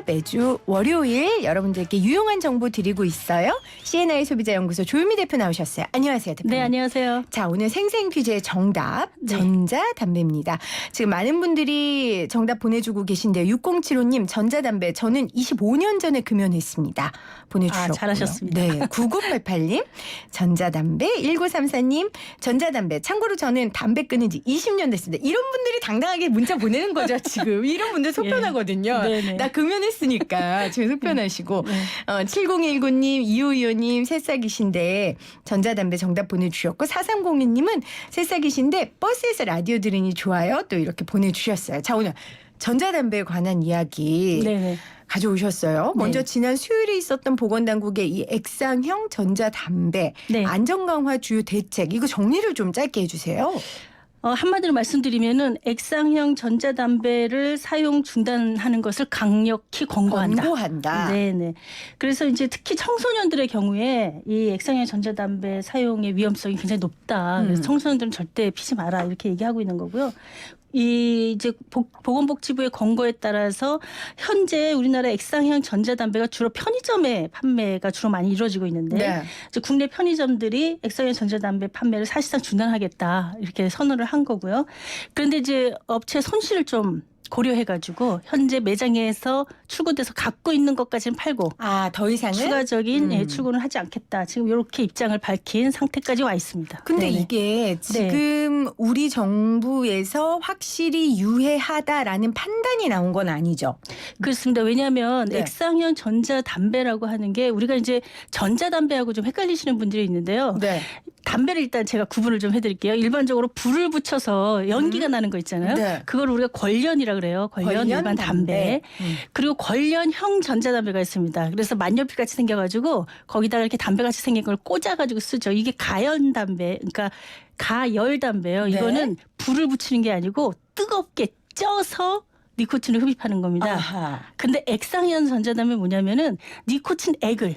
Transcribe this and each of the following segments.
매주 월요일 여러분들께 유용한 정보 드리고 있어요. CNI 소비자연구소 조유미 대표 나오셨어요. 안녕하세요, 대표님. 네, 안녕하세요. 자, 오늘 생생 퀴즈의 정답 네. 전자담배입니다. 지금 많은 분들이 정답 보내주고 계신데요. 6075님 전자담배 저는 25년 전에 금연했습니다. 보내주셨고요. 잘하셨습니다. 네, 9988님 전자담배 1934님 전자담배 참고로 저는 담배 끊은 지 20년 됐습니다. 이런 분들이 당당하게 문자 보내는 거죠. 지금 이런 분들 속편하거든요. 네네. 나 금연했으니까 지금 속편하시고 네. 7019님 2525님 새싹이신데 전자담배 정답 보내주셨고 4302님은 새싹이신데 버스에서 라디오 들으니 좋아요. 또 이렇게 보내주셨어요. 자, 오늘 전자담배에 관한 이야기 네네. 가져오셨어요. 먼저 네. 지난 수요일에 있었던 보건당국의 이 액상형 전자담배 네. 안전강화 주요 대책 이거 정리를 좀 짧게 해주세요. 한마디로 말씀드리면은 액상형 전자담배를 사용 중단하는 것을 강력히 권고한다. 권고한다. 네네. 그래서 이제 특히 청소년들의 경우에 이 액상형 전자담배 사용의 위험성이 굉장히 높다. 그래서 청소년들은 절대 피지 마라 이렇게 얘기하고 있는 거고요. 이 이제 보건복지부의 권고에 따라서 현재 우리나라 액상형 전자담배가 주로 편의점에 판매가 주로 많이 이루어지고 있는데 네. 이제 국내 편의점들이 액상형 전자담배 판매를 사실상 중단하겠다 이렇게 선언을 한 거고요. 그런데 이제 업체 손실을 좀 고려해가지고 현재 매장에서 출고돼서 갖고 있는 것까지는 팔고 더 이상은 추가적인 출고는 하지 않겠다. 지금 이렇게 입장을 밝힌 상태까지 와 있습니다. 근데 네네. 이게 지금 우리 정부에서 확실히 유해하다라는 판단이 나온 건 아니죠. 그렇습니다. 왜냐하면 네. 액상형 전자담배라고 하는 게 우리가 이제 전자담배하고 좀 헷갈리시는 분들이 있는데요. 네. 담배를 일단 제가 구분을 좀 해드릴게요. 일반적으로 불을 붙여서 연기가 나는 거 있잖아요. 네. 그걸 우리가 권련이라 그래요. 권련 일반 담배. 그리고 권련형 전자담배가 있습니다. 그래서 만년필 같이 생겨가지고 거기다가 이렇게 담배같이 생긴 걸 꽂아가지고 쓰죠. 이게 가연담배, 그러니까 가열담배예요. 네. 이거는 불을 붙이는 게 아니고 뜨겁게 쪄서 니코틴을 흡입하는 겁니다. 아하. 근데 액상형 전자담배 뭐냐면은 니코틴 액을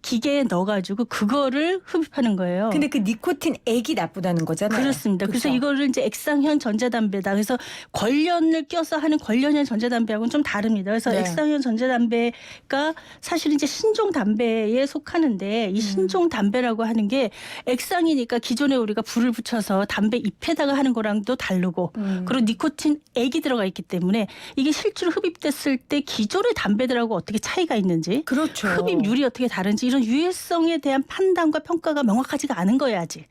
기계에 넣어가지고 그거를 흡입하는 거예요. 근데 그 니코틴 액이 나쁘다는 거잖아요. 그렇습니다. 그래서 그렇죠? 이거를 이제 액상형 전자담배다. 그래서 권련을 껴서 하는 권련형 전자담배하고는 좀 다릅니다. 그래서 네. 액상형 전자담배가 사실 이제 신종 담배에 속하는데 이 신종 담배라고 하는 게 액상이니까 기존에 우리가 불을 붙여서 담배 잎에다가 하는 거랑도 다르고 그리고 니코틴 액이 들어가 있기 때문에 이게 실제로 흡입됐을 때 기존의 담배들하고 어떻게 차이가 있는지 그렇죠. 흡입률이 어떻게 다른지 이런 유해성에 대한 판단과 평가가 명확하지가 않은 거예요, 아직.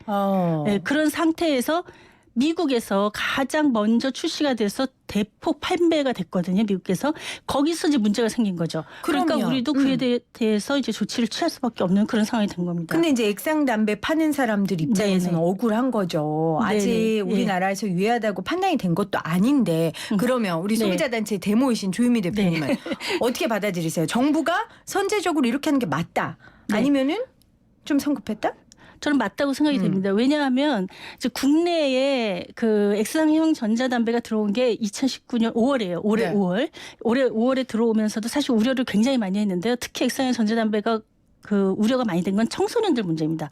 네, 그런 상태에서 미국에서 가장 먼저 출시가 돼서 대폭 판매가 됐거든요, 미국에서. 거기서 이제 문제가 생긴 거죠. 그러니까 그럼요. 우리도 그에 대해서 이제 조치를 취할 수밖에 없는 그런 상황이 된 겁니다. 근데 이제 액상 담배 파는 사람들 입장에서는 네네. 억울한 거죠. 네네. 아직 예. 우리나라에서 유해하다고 판단이 된 것도 아닌데 그러면 우리 네. 소비자단체 데모이신 조유미 대표님은 어떻게 받아들이세요? 정부가 선제적으로 이렇게 하는 게 맞다. 네. 아니면은 좀 성급했다? 저는 맞다고 생각이 됩니다. 왜냐하면 이제 국내에 그 액상형 전자담배가 들어온 게 2019년 5월이에요. 올해 네. 5월. 올해 5월에 들어오면서도 사실 우려를 굉장히 많이 했는데요. 특히 액상형 전자담배가 그 우려가 많이 된 건 청소년들 문제입니다.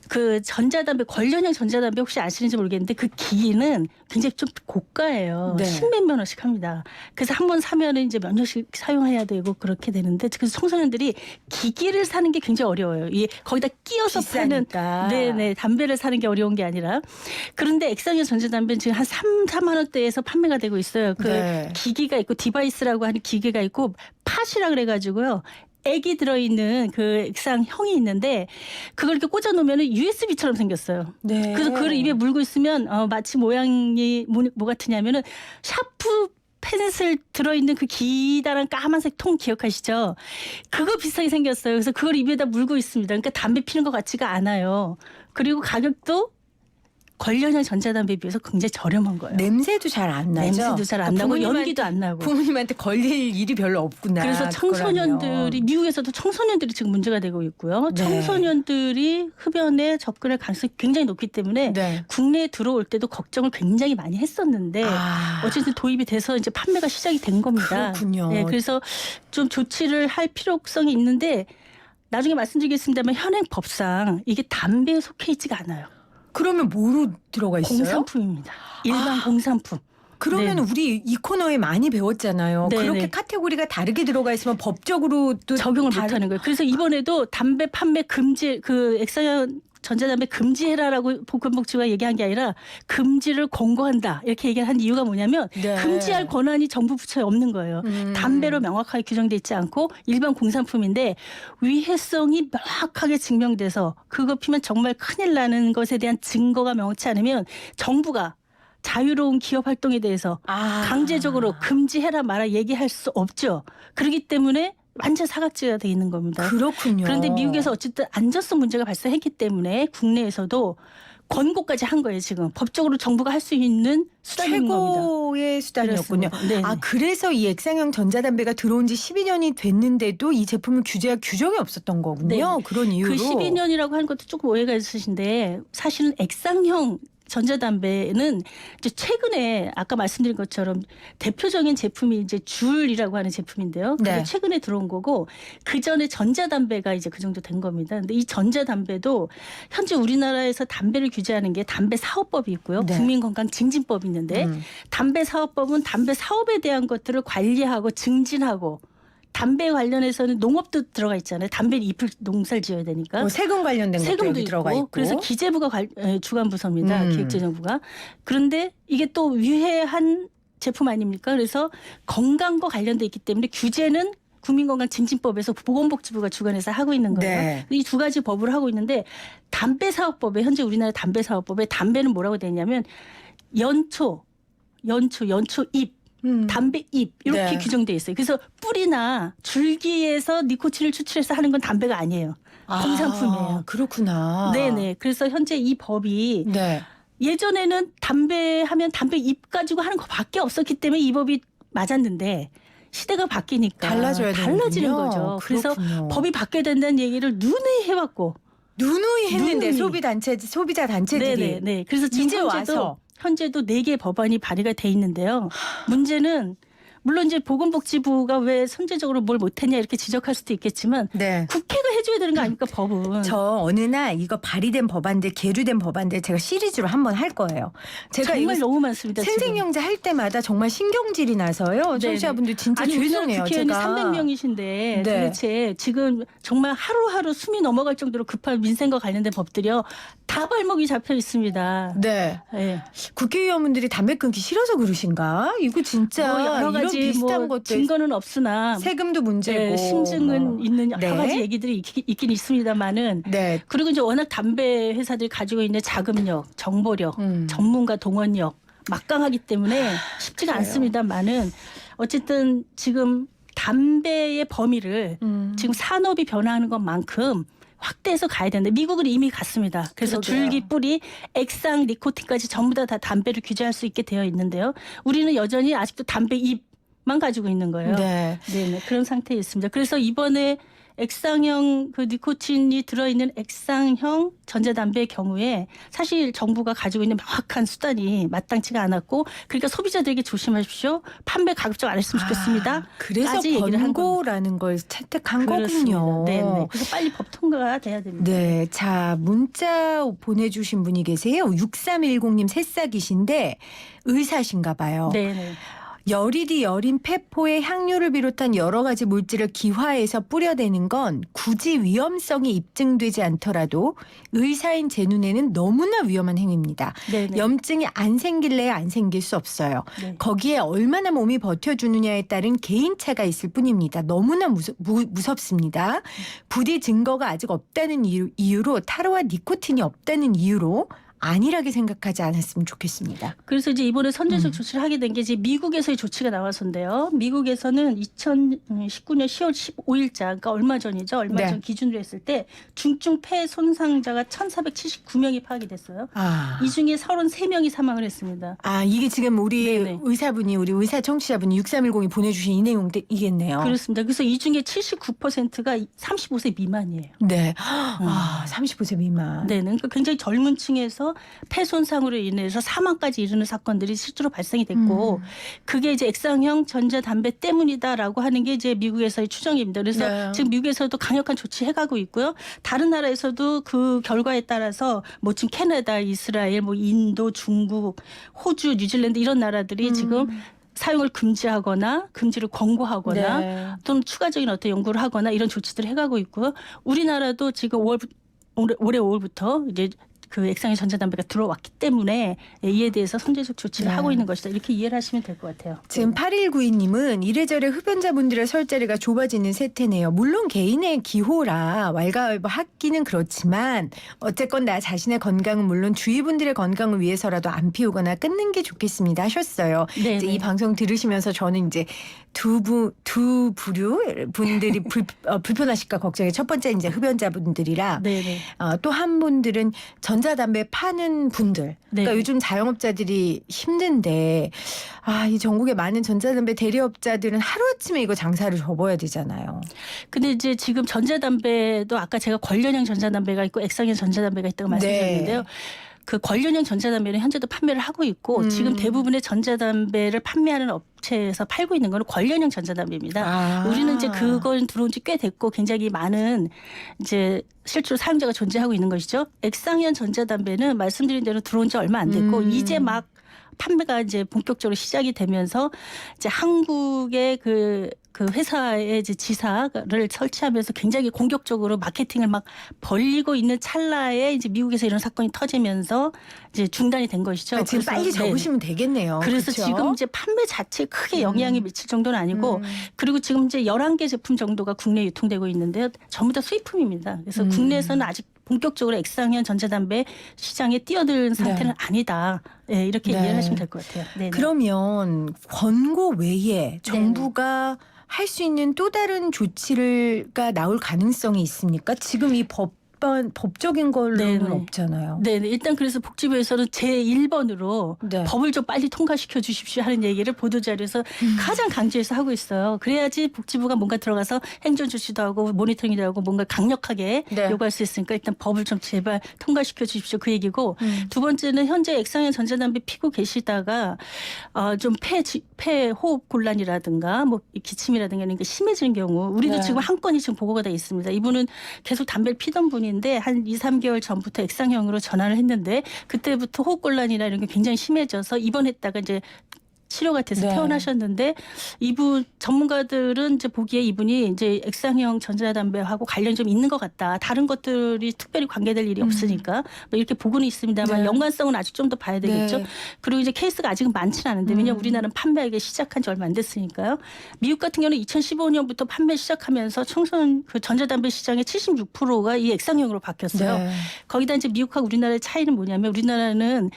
그 전자담배, 권련형 전자담배 혹시 아시는지 모르겠는데 그 기기는 굉장히 좀 고가예요. 네. 10몇만 원씩 합니다. 그래서 한 번 사면은 이제 몇 년씩 사용해야 되고 그렇게 되는데 그래서 청소년들이 기기를 사는 게 굉장히 어려워요. 이게 거기다 끼워서 비싸니까. 파는 네네 담배를 사는 게 어려운 게 아니라 그런데 액상형 전자담배는 지금 한 4만 원대에서 판매가 되고 있어요. 그 네. 기기가 있고 디바이스라고 하는 기계가 있고 팟이라 그래가지고요. 액이 들어있는 그 액상형이 있는데 그걸 이렇게 꽂아놓으면 USB처럼 생겼어요. 네. 그래서 그걸 입에 물고 있으면 마치 모양이 뭐 같으냐면은 샤프 펜슬 들어있는 그 기다란 까만색 통 기억하시죠? 그거 비슷하게 생겼어요. 그래서 그걸 입에다 물고 있습니다. 그러니까 담배 피는 것 같지가 않아요. 그리고 가격도 권련형 전자담배에 비해서 굉장히 저렴한 거예요. 냄새도 잘 안 나죠. 냄새도 잘 안 나고 연기도 안 나고. 부모님한테 걸릴 일이 별로 없구나. 그래서 청소년들이 미국에서도 청소년들이 지금 문제가 되고 있고요. 네. 청소년들이 흡연에 접근할 가능성이 굉장히 높기 때문에 네. 국내에 들어올 때도 걱정을 굉장히 많이 했었는데 어쨌든 도입이 돼서 이제 판매가 시작이 된 겁니다. 그렇군요. 네, 그래서 좀 조치를 할 필요성이 있는데 나중에 말씀드리겠습니다만 현행 법상 이게 담배에 속해 있지가 않아요. 그러면 뭐로 들어가 있어요? 공산품입니다. 일반 공산품. 그러면 네. 우리 이 코너에 많이 배웠잖아요. 네, 그렇게 네. 카테고리가 다르게 들어가 있으면 법적으로 또 적용을 못하는 거예요. 그래서 이번에도 담배 판매 금지 그 액상형 전자담배 금지해라라고 보건복지부가 얘기한 게 아니라 금지를 권고한다 이렇게 얘기한 이유가 뭐냐면 네. 금지할 권한이 정부 부처에 없는 거예요. 담배로 명확하게 규정돼 있지 않고 일반 공산품인데 위해성이 명확하게 증명돼서 그거 피면 정말 큰일 나는 것에 대한 증거가 명확치 않으면 정부가 자유로운 기업 활동에 대해서 강제적으로 금지해라 마라 얘기할 수 없죠. 그렇기 때문에 완전 사각지가 돼 있는 겁니다. 그렇군요. 그런데 미국에서 어쨌든 안전성 문제가 발생했기 때문에 국내에서도 권고까지 한 거예요. 지금 법적으로 정부가 할 수 있는 수단인 겁니다. 최고의 수단이었군요. 그렇습니다. 네네. 그래서 이 액상형 전자담배가 들어온 지 12년이 됐는데도 이 제품을 규제할 규정이 없었던 거군요. 네네. 그런 이유로. 그 12년이라고 하는 것도 조금 오해가 있으신데 사실은 액상형 전자담배는 이제 최근에 아까 말씀드린 것처럼 대표적인 제품이 이제 줄이라고 하는 제품인데요. 그게 네. 최근에 들어온 거고 그 전에 전자담배가 이제 그 정도 된 겁니다. 근데 이 전자담배도 현재 우리나라에서 담배를 규제하는 게 담배 사업법이 있고요. 네. 국민건강증진법이 있는데 담배 사업법은 담배 사업에 대한 것들을 관리하고 증진하고 담배 관련해서는 농업도 들어가 있잖아요. 담배 잎을 농사를 지어야 되니까. 세금 관련된 것도 세금도 여기 들어가 있고. 그래서 기재부가 주관 부서입니다. 기획재정부가. 그런데 이게 또 위해한 제품 아닙니까? 그래서 건강과 관련돼 있기 때문에 규제는 국민건강증진법에서 보건복지부가 주관해서 하고 있는 거예요. 네. 이 두 가지 법을 하고 있는데 담배사업법에 현재 우리나라 담배사업법에 담배는 뭐라고 돼 있냐면 연초 잎 담배 잎 이렇게 네. 규정돼 있어요. 그래서 뿌리나 줄기에서 니코틴을 추출해서 하는 건 담배가 아니에요. 공산품이에요. 그렇구나. 네네. 그래서 현재 이 법이 네. 예전에는 담배 하면 담배 잎 가지고 하는 거밖에 없었기 때문에 이 법이 맞았는데 시대가 바뀌니까 달라지는 되는군요. 거죠. 그래서 법이 바뀌어야 된다는 얘기를 누누이 해왔고 누누이 했는데 누누이. 소비자 단체들이 네. 그래서 지금 이제 와서 현재도 4개 법안이 발의가 돼 있는데요. 문제는 물론 이제 보건복지부가 왜 선제적으로 뭘 못했냐 이렇게 지적할 수도 있겠지만 네. 국회가 해줘야 되는 거 아닙니까 법은. 저 어느 날 이거 발의된 법안들 계류된 법안들 제가 시리즈로 한번 할 거예요. 제가 정말 이거 너무 많습니다. 생생영제 할 때마다 정말 신경질이 나서요. 네네. 청취자분들 진짜 아니, 죄송해요. 국회의원이 제가 300명이신데 네. 도대체 지금 정말 하루하루 숨이 넘어갈 정도로 급한 민생과 관련된 법들이요. 다 발목이 잡혀 있습니다. 네. 네. 국회의원분들이 담배 끊기 싫어서 그러신가? 이거 진짜 뭐 여러 가지 이런 비슷한 뭐 것들 증거는 없으나 세금도 문제고 네, 심증은 뭐. 있는 여러 네. 가지 얘기들이 있긴 있습니다만은 네. 그리고 이제 워낙 담배 회사들이 가지고 있는 자금력, 정보력, 전문가 동원력 막강하기 때문에 쉽지가 그래요. 않습니다만은 어쨌든 지금 담배의 범위를 지금 산업이 변화하는 것만큼 확대해서 가야 되는데 미국은 이미 갔습니다. 그래서 그러게요. 줄기, 뿌리, 액상, 니코틴까지 전부 다 담배를 규제할 수 있게 되어 있는데요. 우리는 여전히 아직도 담배 잎만 가지고 있는 거예요. 네. 네, 그런 상태에 있습니다. 그래서 이번에 액상형 그 니코틴이 들어있는 액상형 전자담배의 경우에 사실 정부가 가지고 있는 명확한 수단이 마땅치가 않았고 그러니까 소비자들에게 조심하십시오. 판매 가급적 안 했으면 좋겠습니다. 그래서 까지 얘기를 한 권고라는 걸 채택한 그렇습니다. 거군요. 네. 그래서 빨리 법 통과가 돼야 됩니다. 네. 자, 문자 보내주신 분이 계세요. 6310님 새싹이신데 의사신가 봐요. 네. 열일이 여린 폐포에 향료를 비롯한 여러 가지 물질을 기화해서 뿌려대는 건 굳이 위험성이 입증되지 않더라도 의사인 제 눈에는 너무나 위험한 행위입니다. 네네. 염증이 안 생길래야 안 생길 수 없어요. 네. 거기에 얼마나 몸이 버텨주느냐에 따른 개인차가 있을 뿐입니다. 너무나 무섭습니다. 부디 증거가 아직 없다는 이유로 타르와 니코틴이 없다는 이유로 안일하게 생각하지 않았으면 좋겠습니다. 그래서 이제 이번에 선제적 조치를 하게 된 게 이제 미국에서의 조치가 나와서인데요. 미국에서는 2019년 10월 15일자, 그러니까 얼마 전이죠. 얼마 네. 전 기준으로 했을 때 중증 폐 손상자가 1,479명이 파악이 됐어요. 이 중에 33명이 사망을 했습니다. 이게 지금 우리 네네. 의사분이 우리 의사 청취자분이 6310이 보내주신 이 내용이겠네요. 그렇습니다. 그래서 이 중에 79%가 35세 미만이에요. 네. 35세 미만. 네, 그러니까 굉장히 젊은 층에서 인해서 폐 손상으로 인해서 사망까지 이르는 사건들이 실제로 발생이 됐고 그게 이제 액상형 전자담배 때문이다라고 하는 게 이제 미국에서의 추정입니다. 그래서 네. 지금 미국에서도 강력한 조치 해가고 있고요. 다른 나라에서도 그 결과에 따라서 뭐 지금 캐나다, 이스라엘, 뭐 인도, 중국, 호주, 뉴질랜드 이런 나라들이 지금 사용을 금지하거나 금지를 권고하거나 네. 또는 추가적인 어떤 연구를 하거나 이런 조치들을 해가고 있고요. 우리나라도 지금 올해 5월부터 이제 그 액상형 전자담배가 들어왔기 때문에 이에 대해서 선제적 조치를 네. 하고 있는 것이다. 이렇게 이해를 하시면 될 것 같아요. 지금 8192님은 이래저래 흡연자분들의 설 자리가 좁아지는 세태네요. 물론 개인의 기호라 왈가왈부하기는 그렇지만 어쨌건 나 자신의 건강은 물론 주위 분들의 건강을 위해서라도 안 피우거나 끊는 게 좋겠습니다 하셨어요. 네, 이제 네. 이 방송 들으시면서 저는 이제 두 부류 분들이 불편하실까 걱정해. 첫 번째 이제 흡연자분들이라 네네. 또 한 분들은 전자담배 파는 분들. 그러니까 네. 요즘 자영업자들이 힘든데 이 전국의 많은 전자담배 대리업자들은 하루아침에 이거 장사를 접어야 되잖아요. 근데 이제 지금 전자담배도 아까 제가 관련형 전자담배가 있고 액상형 전자담배가 있다고 말씀드렸는데요. 네. 그 관련형 전자담배는 현재도 판매를 하고 있고 지금 대부분의 전자담배를 판매하는 업체에서 팔고 있는 거는 관련형 전자담배입니다. 우리는 이제 그건 들어온 지 꽤 됐고 굉장히 많은 이제 실제로 사용자가 존재하고 있는 것이죠. 액상형 전자담배는 말씀드린 대로 들어온 지 얼마 안 됐고 이제 막 판매가 이제 본격적으로 시작이 되면서 이제 한국의 그 회사의 이제 지사를 설치하면서 굉장히 공격적으로 마케팅을 막 벌리고 있는 찰나에 이제 미국에서 이런 사건이 터지면서 이제 중단이 된 것이죠. 지금 그래서 빨리 접으시면 되겠네요. 그래서 그쵸? 지금 이제 판매 자체에 크게 영향이 미칠 정도는 아니고 그리고 지금 이제 11개 제품 정도가 국내에 유통되고 있는데요. 전부 다 수입품입니다. 그래서 국내에서는 아직 본격적으로 액상형 전자담배 시장에 뛰어든 상태는 아니다. 네, 이렇게 네. 이해를 하시면 될 것 같아요. 네네. 그러면 권고 외에 정부가 할 수 있는 또 다른 조치가 나올 가능성이 있습니까? 지금 이 법적인 걸로는 네네. 없잖아요. 네, 일단 그래서 복지부에서는 제1번으로 네. 법을 좀 빨리 통과시켜 주십시오 하는 얘기를 보도자료에서 가장 강조해서 하고 있어요. 그래야지 복지부가 뭔가 들어가서 행정 조치도 하고 모니터링도 하고 뭔가 강력하게 네. 요구할 수 있으니까 일단 법을 좀 제발 통과시켜 주십시오 그 얘기고 두 번째는 현재 액상형 전자담배 피고 계시다가 좀 폐 호흡 곤란이라든가 뭐 기침이라든가 이런 게 심해지는 경우 우리도 네. 지금 한 건이 지금 보고가 돼 있습니다. 이분은 계속 담배를 피던 분인데 한 2, 3개월 전부터 액상형으로 전환을 했는데 그때부터 호흡곤란이나 이런 게 굉장히 심해져서 입원했다가 이제 치료가 돼서 네. 퇴원하셨는데 이분 전문가들은 이제 보기에 이분이 이제 액상형 전자담배하고 관련이 좀 있는 것 같다. 다른 것들이 특별히 관계될 일이 없으니까 뭐 이렇게 보고는 있습니다만 네. 연관성은 아직 좀 더 봐야 되겠죠. 네. 그리고 이제 케이스가 아직은 많지는 않은데 왜냐하면 우리나라는 판매하기 시작한 지 얼마 안 됐으니까요. 미국 같은 경우는 2015년부터 판매 시작하면서 청소년 그 전자담배 시장의 76%가 이 액상형으로 바뀌었어요. 네. 거기다 이제 미국하고 우리나라의 차이는 뭐냐면 우리나라는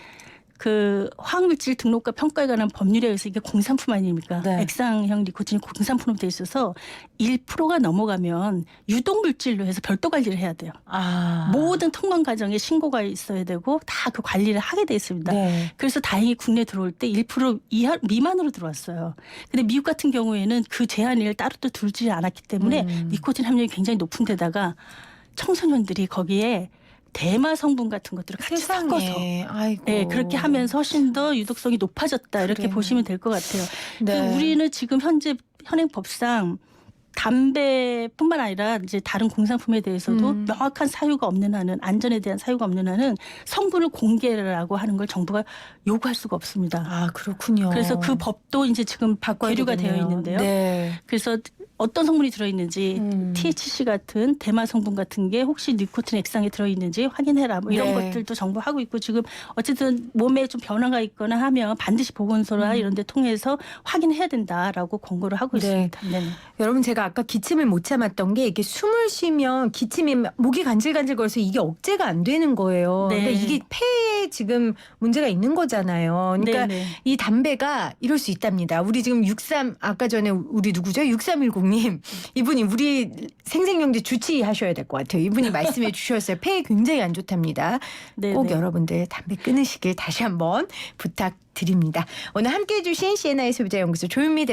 그 화학물질 등록과 평가에 관한 법률에 의해서 이게 공산품 아닙니까? 네. 액상형 니코틴이 공산품으로 돼 있어서 1%가 넘어가면 유독물질로 해서 별도 관리를 해야 돼요. 모든 통관 과정에 신고가 있어야 되고 다 그 관리를 하게 돼 있습니다. 네. 그래서 다행히 국내 들어올 때 1% 미만으로 들어왔어요. 근데 미국 같은 경우에는 그 제한을 따로 또 두지 않았기 때문에 니코틴 함량이 굉장히 높은 데다가 청소년들이 거기에 대마 성분 같은 것들을 같이 섞어서 세상에. 아이고. 네, 그렇게 하면서 훨씬 더 유독성이 높아졌다. 이렇게 그래요. 보시면 될 것 같아요. 네. 우리는 지금 현재 현행법상 담배뿐만 아니라 이제 다른 공산품에 대해서도 명확한 사유가 없는 한은 안전에 대한 사유가 없는 한은 성분을 공개라고 하는 걸 정부가 요구할 수가 없습니다. 그렇군요. 그래서 그 법도 이제 지금 바꿔야 계류가 되겠네요. 되어 있는데요. 네. 그래서 어떤 성분이 들어있는지 THC 같은 대마 성분 같은 게 혹시 니코틴 액상에 들어있는지 확인해라 뭐 이런 네. 것들도 정부하고 있고 지금 어쨌든 몸에 좀 변화가 있거나 하면 반드시 보건소나 이런 데 통해서 확인해야 된다라고 권고를 하고 네. 있습니다. 네. 여러분 제가 아까 기침을 못 참았던 게 이게 숨을 쉬면 기침이 목이 간질간질거려서 이게 억제가 안 되는 거예요. 네. 그러니까 이게 폐에 지금 문제가 있는 거잖아요. 그러니까 네, 네. 이 담배가 이럴 수 있답니다. 우리 지금 63 아까 전에 우리 누구죠? 6310님 이분이 우리 생생경제 주치하셔야 될 것 같아요. 이분이 말씀해 주셨어요. 폐에 굉장히 안 좋답니다. 네, 꼭 네. 여러분들 담배 끊으시길 다시 한번 부탁드립니다. 오늘 함께해 주신 CNI 소비자연구소 조윤미 대표